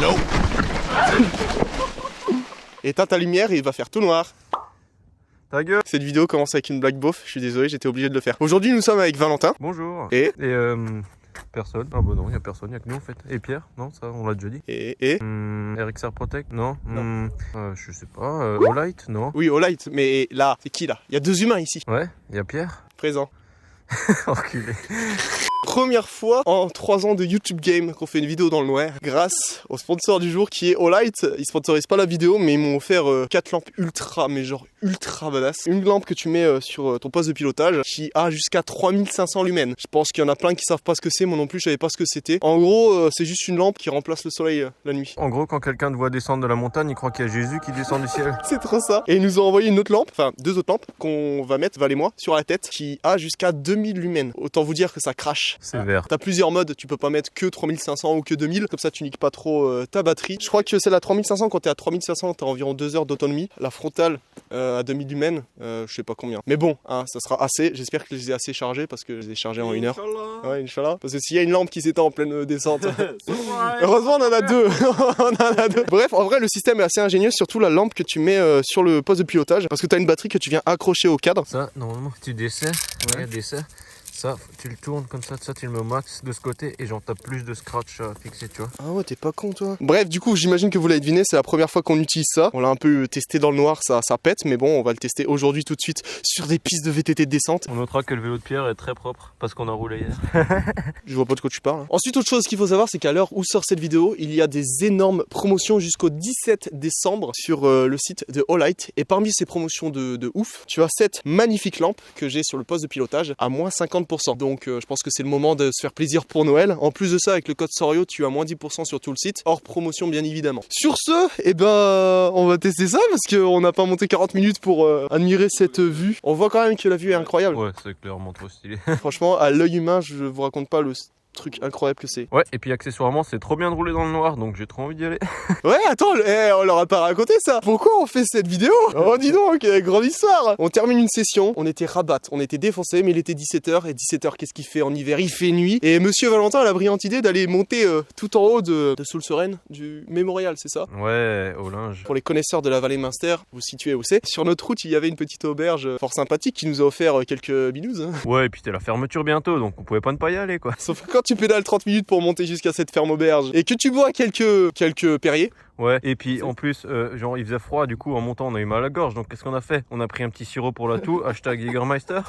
Non. Éteins ta lumière et il va faire tout noir. Ta gueule. Cette vidéo commence avec une blague beauf, je suis désolé, j'étais obligé de le faire. Aujourd'hui nous sommes avec Valentin. Bonjour. Et personne. Ah bah non, il y a personne, il y a que nous en fait. Et Pierre? Non, ça on l'a déjà dit. Et Eric Serre Protect? Non. Non. Je sais pas. Olight? Non. Oui, Olight, mais là, c'est qui là? Il y a 2 humains ici. Ouais, il y a Pierre. Présent. Enculé. Première fois en 3 ans de YouTube Game qu'on fait une vidéo dans le noir grâce au sponsor du jour qui est Olight. Ils sponsorisent pas la vidéo mais ils m'ont offert 4 lampes ultra, mais genre ultra badass. Une lampe que tu mets sur ton poste de pilotage qui a jusqu'à 3500 lumens. Je pense qu'il y en a plein qui savent pas ce que c'est, moi non plus je savais pas ce que c'était. En gros c'est juste une lampe qui remplace le soleil la nuit. En gros, quand quelqu'un te voit descendre de la montagne, il croit qu'il y a Jésus qui descend du ciel. C'est trop ça. Et ils nous ont envoyé une autre lampe, enfin 2 autres lampes qu'on va mettre, Val et moi, sur la tête qui a jusqu'à 2000 lumens. Autant vous dire que ça crache. C'est vert. T'as plusieurs modes, tu peux pas mettre que 3500 ou que 2000, comme ça tu niques pas trop ta batterie. Je crois que celle à 3500, quand t'es à 3500, t'as environ 2 heures d'autonomie. La frontale à 2000 lumens, je sais pas combien. Mais bon, hein, ça sera assez. J'espère que je les ai assez chargés parce que je les ai chargés en 1 heure. Ouais, Inch'Allah. Parce que s'il y a une lampe qui s'éteint en pleine descente. Heureusement, on en a 2. On en a 2. Bref, en vrai, le système est assez ingénieux, surtout la lampe que tu mets sur le poste de pilotage. Parce que t'as une batterie que tu viens accrocher au cadre. Ça, normalement, tu desserres. Ouais, desserres. Ça, tu le tournes comme ça tu le mets au max de ce côté et genre t'as plus de scratch à fixer, tu vois. Ah ouais, t'es pas con toi. Bref, du coup, j'imagine que vous l'avez deviné, c'est la première fois qu'on utilise ça. On l'a un peu testé dans le noir, ça pète, mais bon, on va le tester aujourd'hui tout de suite sur des pistes de VTT de descente. On notera que le vélo de Pierre est très propre parce qu'on a roulé hier. Je vois pas de quoi tu parles. Ensuite, autre chose qu'il faut savoir, c'est qu'à l'heure où sort cette vidéo, il y a des énormes promotions jusqu'au 17 décembre sur le site de Olight. Et parmi ces promotions de ouf, tu as cette magnifique lampe que j'ai sur le poste de pilotage à moins 50%. Donc, je pense que c'est le moment de se faire plaisir pour Noël. En plus de ça, avec le code Sorio, tu as moins 10% sur tout le site, hors promotion bien évidemment. Sur ce, eh ben, on va tester ça parce qu'on n'a pas monté 40 minutes pour admirer cette vue. On voit quand même que la vue est incroyable. Ouais, c'est clairement trop stylé. Franchement, à l'œil humain, je vous raconte pas le truc incroyable que c'est. Ouais, et puis accessoirement, c'est trop bien de rouler dans le noir, donc j'ai trop envie d'y aller. Ouais, attends, on leur a pas raconté ça. Pourquoi on fait cette vidéo? Oh, dis donc, grande histoire. On termine une session, on était rabat, on était défoncé, mais il était 17h, et 17h, qu'est-ce qu'il fait en hiver? Il fait nuit, et monsieur Valentin a la brillante idée d'aller monter tout en haut de Soulseren, du mémorial, c'est ça? Ouais, au linge. Pour les connaisseurs de la vallée Münster, vous situez où c'est. Sur notre route, il y avait une petite auberge fort sympathique qui nous a offert quelques binous. Ouais, et puis c'était la fermeture bientôt, donc on pouvait pas ne pas y aller, quoi. Sauf que quand tu pédales 30 minutes pour monter jusqu'à cette ferme auberge et que tu bois quelques Perrier. Ouais, et puis en plus, genre il faisait froid, du coup en montant on a eu mal à la gorge, donc qu'est-ce qu'on a fait? On a pris un petit sirop pour la toux, hashtag Jägermeister.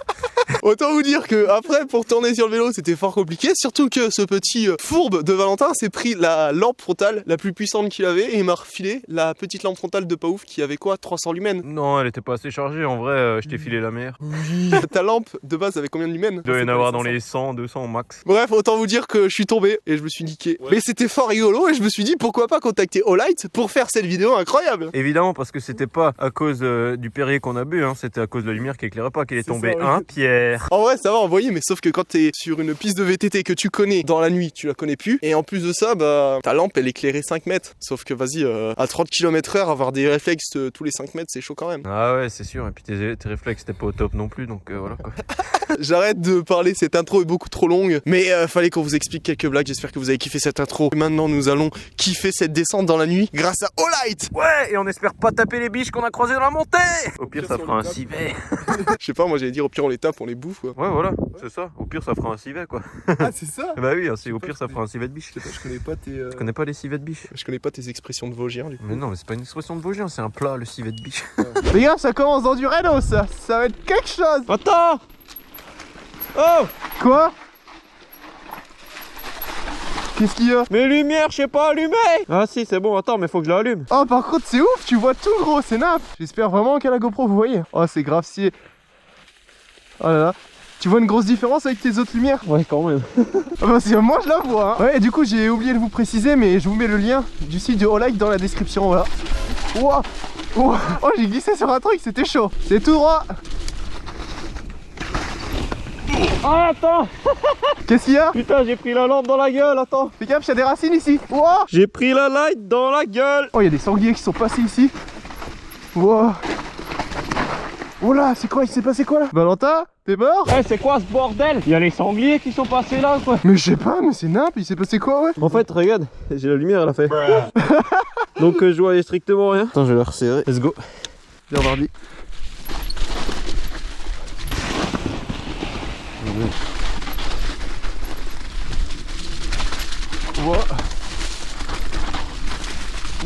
Autant vous dire que après pour tourner sur le vélo c'était fort compliqué, surtout que ce petit fourbe de Valentin s'est pris la lampe frontale la plus puissante qu'il avait et il m'a refilé la petite lampe frontale de pas ouf qui avait quoi, 300 lumens. Non, elle était pas assez chargée, en vrai, je t'ai filé la meilleure. Oui. Ta lampe de base avait combien de lumens? Il doit y en avoir dans les 100, 200 au max. Bref, autant vous dire que je suis tombé et je me suis niqué. Ouais. Mais c'était fort rigolo et je me suis dit pourquoi pas contacter Olight pour faire cette vidéo incroyable. Évidemment, parce que c'était pas à cause du Perrier qu'on a bu, hein, c'était à cause de la lumière qui éclairait pas qu'il est tombé, ça, oui. Hein, Pierre? En vrai, ça va envoyer, mais sauf que quand t'es sur une piste de VTT que tu connais dans la nuit, tu la connais plus. Et en plus de ça, bah, ta lampe elle éclairait 5 mètres. Sauf que vas-y, à 30 km/h, avoir des réflexes tous les 5 mètres, c'est chaud quand même. Ah ouais, c'est sûr. Et puis tes réflexes étaient pas au top non plus, donc voilà quoi. J'arrête de parler, cette intro est beaucoup trop longue. Mais fallait qu'on vous explique quelques blagues. J'espère que vous avez kiffé cette intro. Maintenant, nous allons kiffer cette descente dans la nuit grâce à Olight. Ouais, et on espère pas taper les biches qu'on a croisées dans la montée. Au pire, ça fera un civet. Je sais pas, moi j'allais dire au pire on les tape, on les bouffe quoi. Ouais, voilà, c'est ça. Au pire, ça fera un civet quoi. Ah, c'est ça? Bah oui, au pir ça fera un civet de biche. Je connais pas tes. Tu connais pas les civets de biche? Je connais pas tes expressions de Vosgien du coup. Mais non, mais c'est pas une expression de Vosgien, c'est un plat, le civet de biche. Les gars, ça commence dans du Renault ça va être quelque chose. Attends! Oh! Quoi? Qu'est-ce qu'il y a? Mes lumières, je sais pas allumer! Ah si, c'est bon, attends, mais faut que je l'allume. Oh par contre c'est ouf, tu vois tout gros, c'est nappe. J'espère vraiment qu'à la GoPro vous voyez. Oh c'est grave si. Oh là là. Tu vois une grosse différence avec tes autres lumières? Ouais, quand même. Parce que moi je la vois hein. Ouais, et du coup j'ai oublié de vous préciser, mais je vous mets le lien du site de Olight dans la description, voilà. Wow. Oh, j'ai glissé sur un truc, c'était chaud. C'est tout droit. Ah, attends! Qu'est-ce qu'il y a? Putain, j'ai pris la lampe dans la gueule, attends! Fais gaffe, il y a des racines ici. Wow. J'ai pris la light dans la gueule! Oh, il y a des sangliers qui sont passés ici. Wow. Oh là, c'est quoi? Il s'est passé quoi là? Valentin, t'es mort? Eh, c'est quoi ce bordel? Il y a les sangliers qui sont passés là quoi. Mais je sais pas, mais c'est nimp, il s'est passé quoi ouais? En fait, regarde, j'ai la lumière, elle a fait. Donc je voyais strictement rien. Attends, je vais la resserrer. Let's go. Viens, Bardi. Wow.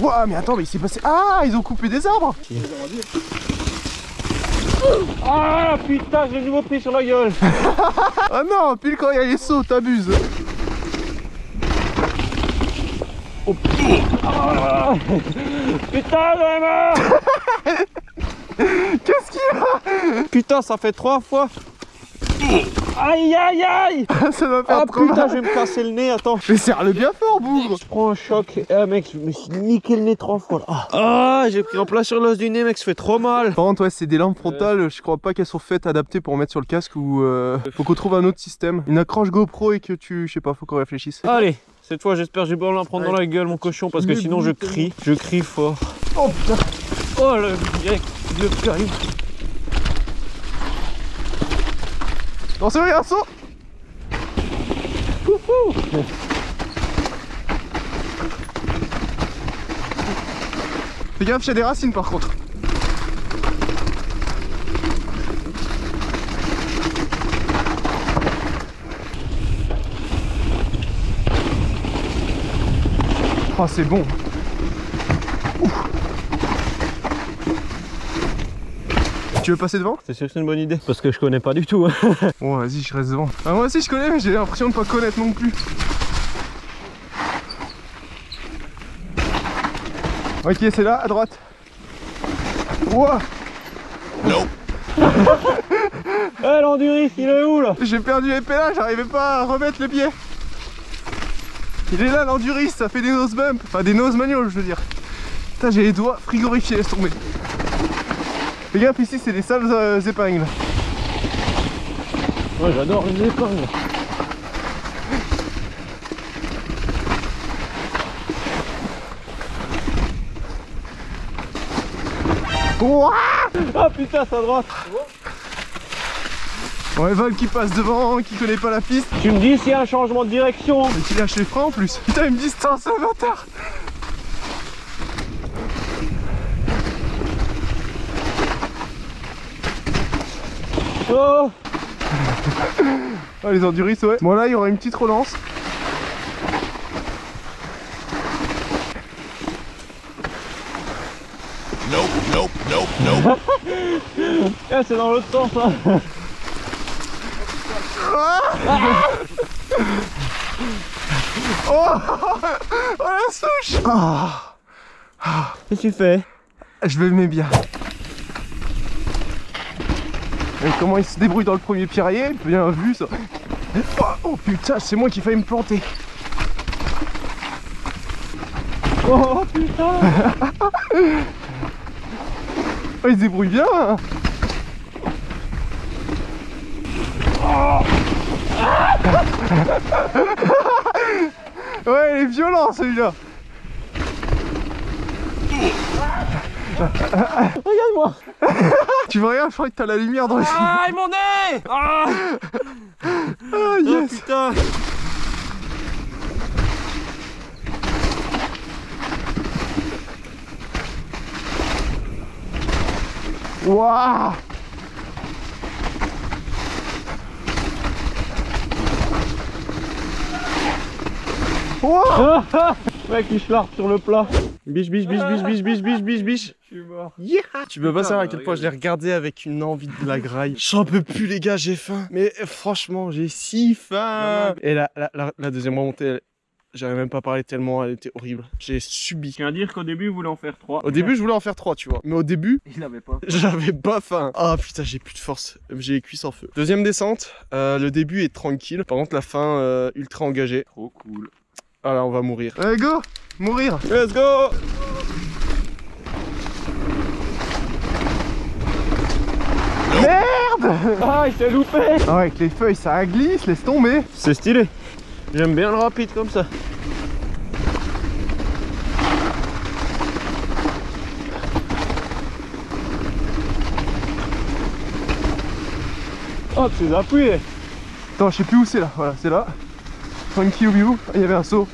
Wow, mais attends, mais il s'est passé... Ah, ils ont coupé des arbres. Ah putain, j'ai de nouveau pris sur la gueule. Ah non, pile quand il y a les sauts, t'abuses. Oh, ah, putain, vraiment. Qu'est-ce qu'il y a? Putain, ça fait 3 fois. Aïe aïe aïe. Ça va faire Ah trop putain, mal. je vais me casser le nez, attends. Mais serre-le bien fort, bougre. Je prends un choc. Ah mec, je me suis niqué le nez 3 fois là. Ah, j'ai pris en plein sur l'os du nez mec, ça fait trop mal. Par contre, ouais, c'est des lampes frontales, je crois pas qu'elles sont faites adaptées pour mettre sur le casque ou faut qu'on trouve un autre système. Une accroche GoPro et que tu... Je sais pas, faut qu'on réfléchisse. Allez, cette fois j'espère que j'ai pas en prendre dans la gueule mon cochon parce que sinon je crie fort. Oh putain. Oh le péril. Attention, il y a un saut. Fais gaffe, il y a des racines par contre. Oh, c'est bon. Ouf. Tu veux passer devant? C'est sûr que c'est une bonne idée parce que je connais pas du tout. Hein. Bon, vas-y, je reste devant. Ah, moi aussi je connais, mais j'ai l'impression de pas connaître non plus. Ok, c'est là, à droite. Ouah. Eh l'enduris, il est où là? J'ai perdu les pédales, j'arrivais pas à remettre le pied. Il est là l'enduris, ça fait des nose bumps. Enfin des nose manuals, je veux dire. Putain, j'ai les doigts frigorifiés, laisse tomber. Fais gaffe, ici c'est des sales épingles. Ouais, j'adore les épingles. Ouah. Ah putain, c'est à droite. Ouais, Val qui passe devant, qui connaît pas la piste. Tu me dis s'il y a un changement de direction. Et qui lâche les freins en plus. Putain, il me distance, un bâtard. Oh. Ah, les enduris, ouais. Bon, là, il y aura une petite relance. Eh, c'est dans l'autre sens là. Oh, oh la souche. Ah. Qu'est-ce que tu fais? Je me mets bien. Et comment il se débrouille dans le premier pierrier, bien vu ça. Oh putain, c'est moi qui failli me planter. Oh putain. Oh, il se débrouille bien. Hein. Ouais, il est violent celui-là. Regarde-moi. Tu vois rien, je crois que t'as la lumière dans les yeux. Ah, mon nez. Ah, Ah yes. oh, putain. Waouh. Wow. Mec, il schlarpe sur le plat. Biche, biche, biche, biche, biche, biche, biche, biche, biche. Je suis mort. Yeah. Tu peux pas savoir à quel point je l'ai regardé avec une envie de la graille. J'en peux plus les gars, j'ai faim. Mais franchement, j'ai si faim. Et la deuxième remontée, j'arrive même pas à parler tellement elle était horrible. J'ai subi. Je tiens à dire qu'au début, vous voulez en faire 3. Au début, je voulais en faire 3, tu vois. Mais au début, il avait pas. j'avais pas faim. Ah putain, j'ai plus de force. J'ai les cuisses en feu. Deuxième descente, le début est tranquille. Par contre, la fin, ultra engagée. Trop cool. Ah là, on va mourir. Allez, go. Mourir. Let's go. Merde. Ah, il s'est loupé. Ah ouais, avec les feuilles, ça glisse, laisse tomber. C'est stylé. J'aime bien le rapide comme ça. Oh, tes appuis. Attends, je sais plus où c'est là. Voilà, c'est là. Tranquille, oubliez-vous. Il y avait un saut.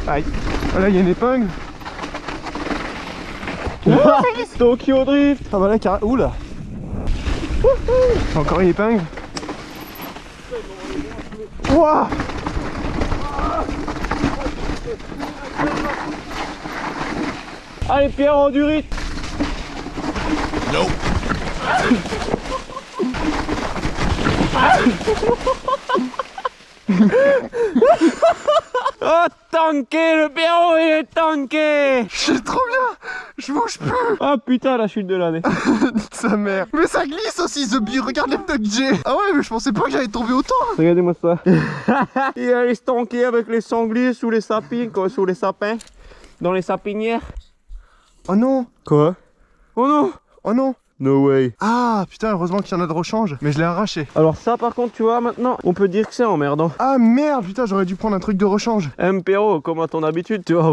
Aïe. Voilà, il y a une épingle. Tokyo Drift. Ah bah là, carrément. Oula. Encore une épingle. Ouah. Allez, Pierre, en du rythme. Non. Oh, tanké, le Pierrot, il est tanké. Je suis trop bien. Je bouge plus. Ah putain, la chute de l'année. Sa mère. Mais ça glisse aussi, The Bee. Regarde les pneus que j'ai. Ah ouais, mais je pensais pas que j'allais tomber autant. Regardez-moi ça. Il allait se tanker avec les sangliers sous les sapins, quoi, sous les sapins. Dans les sapinières. Oh non. Quoi? Oh non. Oh non. No way. Ah putain, heureusement qu'il y en a de rechange. Mais je l'ai arraché. Alors ça par contre tu vois maintenant on peut dire que c'est emmerdant. Ah merde, putain, j'aurais dû prendre un truc de rechange. Pierrot, comme à ton habitude tu vas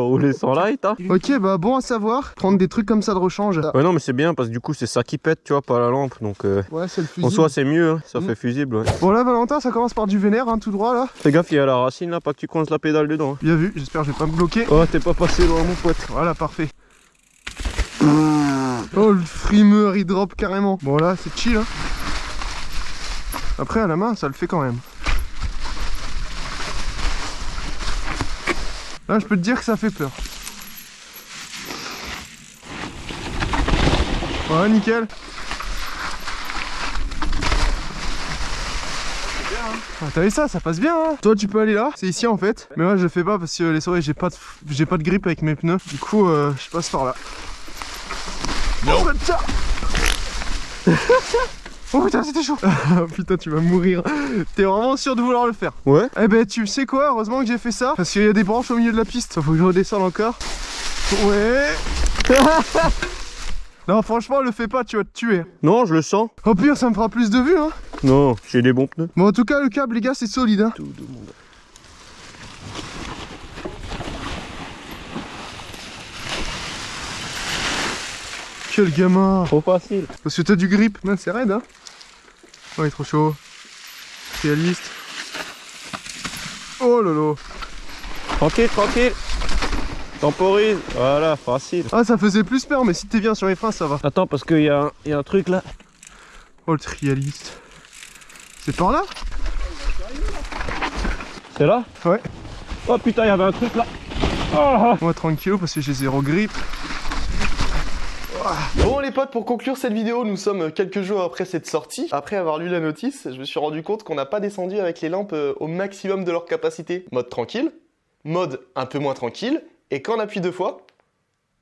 rouler sans light hein. Ok, bah bon à savoir. Prendre des trucs comme ça de rechange. Ouais non mais c'est bien parce que du coup c'est ça qui pète tu vois, pas la lampe donc Ouais, c'est le fusible. en soi c'est mieux hein. Ça fait fusible ouais. Bon là Valentin, ça commence par du vénère hein, tout droit là. Fais gaffe il y a la racine là, pas que tu coinces la pédale dedans hein. Bien vu, j'espère que je vais pas me bloquer. Oh t'es pas passé loin mon pote. Voilà, parfait. Oh le frimeur il drop carrément. Bon là c'est chill hein. Après à la main ça le fait quand même. Là je peux te dire que ça fait peur. Ouais nickel. Ah, t'as vu ça, ça passe bien hein. Toi tu peux aller là, c'est ici en fait. Mais moi je le fais pas parce que les soirées j'ai pas de grip avec mes pneus. Du coup je passe par là. Oh putain. Oh putain c'était chaud. Putain tu vas mourir. T'es vraiment sûr de vouloir le faire? Ouais. Eh ben tu sais quoi, heureusement que j'ai fait ça. Parce qu'il y a des branches au milieu de la piste. Faut que je redescende encore. Ouais. Non franchement le fais pas, tu vas te tuer. Non je le sens. Au pire ça me fera plus de vue hein. Non, j'ai des bons pneus. Bon en tout cas le câble les gars c'est solide hein. Tout le monde. Quel gamin. Trop facile. Parce que t'as du grip. Non, c'est raide hein. Ouais, trop chaud. Réaliste. Oh lolo. Tranquille, tranquille. Temporise. Voilà, facile. Ah ça faisait plus peur mais si t'es bien sur les freins ça va. Attends parce qu'il y a un truc là. Oh le trialiste. C'est par là? C'est là? Ouais. Oh putain, il y avait un truc là. Oh. Moi tranquille parce que j'ai zéro grip. Bon les potes, pour conclure cette vidéo, nous sommes quelques jours après cette sortie. Après avoir lu la notice, je me suis rendu compte qu'on n'a pas descendu avec les lampes au maximum de leur capacité. Mode tranquille, mode un peu moins tranquille, et quand on appuie 2 fois,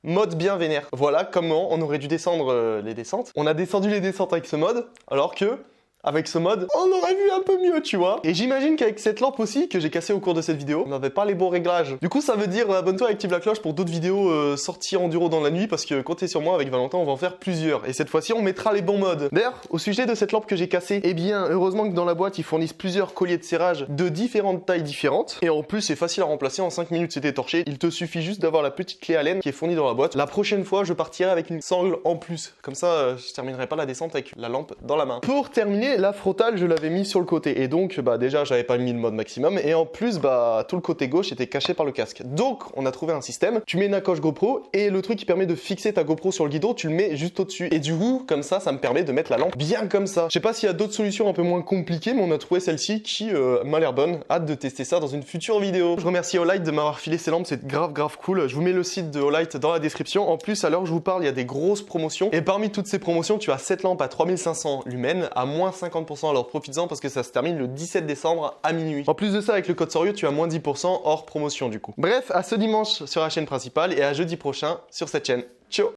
mode bien vénère. Voilà comment on aurait dû descendre les descentes. On a descendu les descentes avec ce mode, alors que avec ce mode, on aurait vu un peu mieux, tu vois. Et j'imagine qu'avec cette lampe aussi, que j'ai cassée au cours de cette vidéo, on n'avait pas les bons réglages. Du coup, ça veut dire, abonne-toi et active la cloche pour d'autres vidéos sorties enduro dans la nuit, parce que comptez sur moi, avec Valentin, on va en faire plusieurs. Et cette fois-ci, on mettra les bons modes. D'ailleurs, au sujet de cette lampe que j'ai cassée, eh bien, heureusement que dans la boîte, ils fournissent plusieurs colliers de serrage de différentes tailles différentes. Et en plus, c'est facile à remplacer, en 5 minutes, c'est étorché. Il te suffit juste d'avoir la petite clé Allen qui est fournie dans la boîte. La prochaine fois, je partirai avec une sangle en plus. Comme ça, je terminerai pas la descente avec la lampe dans la main. Pour terminer, la frontale, je l'avais mis sur le côté et donc bah déjà j'avais pas mis le mode maximum et en plus bah tout le côté gauche était caché par le casque. Donc on a trouvé un système, tu mets une accroche GoPro et le truc qui permet de fixer ta GoPro sur le guidon, tu le mets juste au-dessus et du coup comme ça me permet de mettre la lampe bien comme ça. Je sais pas s'il y a d'autres solutions un peu moins compliquées mais on a trouvé celle-ci qui m'a l'air bonne. Hâte de tester ça dans une future vidéo. Je remercie Olight de m'avoir filé ces lampes, c'est grave cool. Je vous mets le site de Olight dans la description. En plus à l'heure où je vous parle il y a des grosses promotions et parmi toutes ces promotions tu as cette lampe à 3500 lumens à moins 50%, alors profites-en parce que ça se termine le 17 décembre à minuit. En plus de ça avec le code Sorio tu as moins 10% hors promotion du coup. Bref, à ce dimanche sur la chaîne principale et à jeudi prochain sur cette chaîne. Ciao.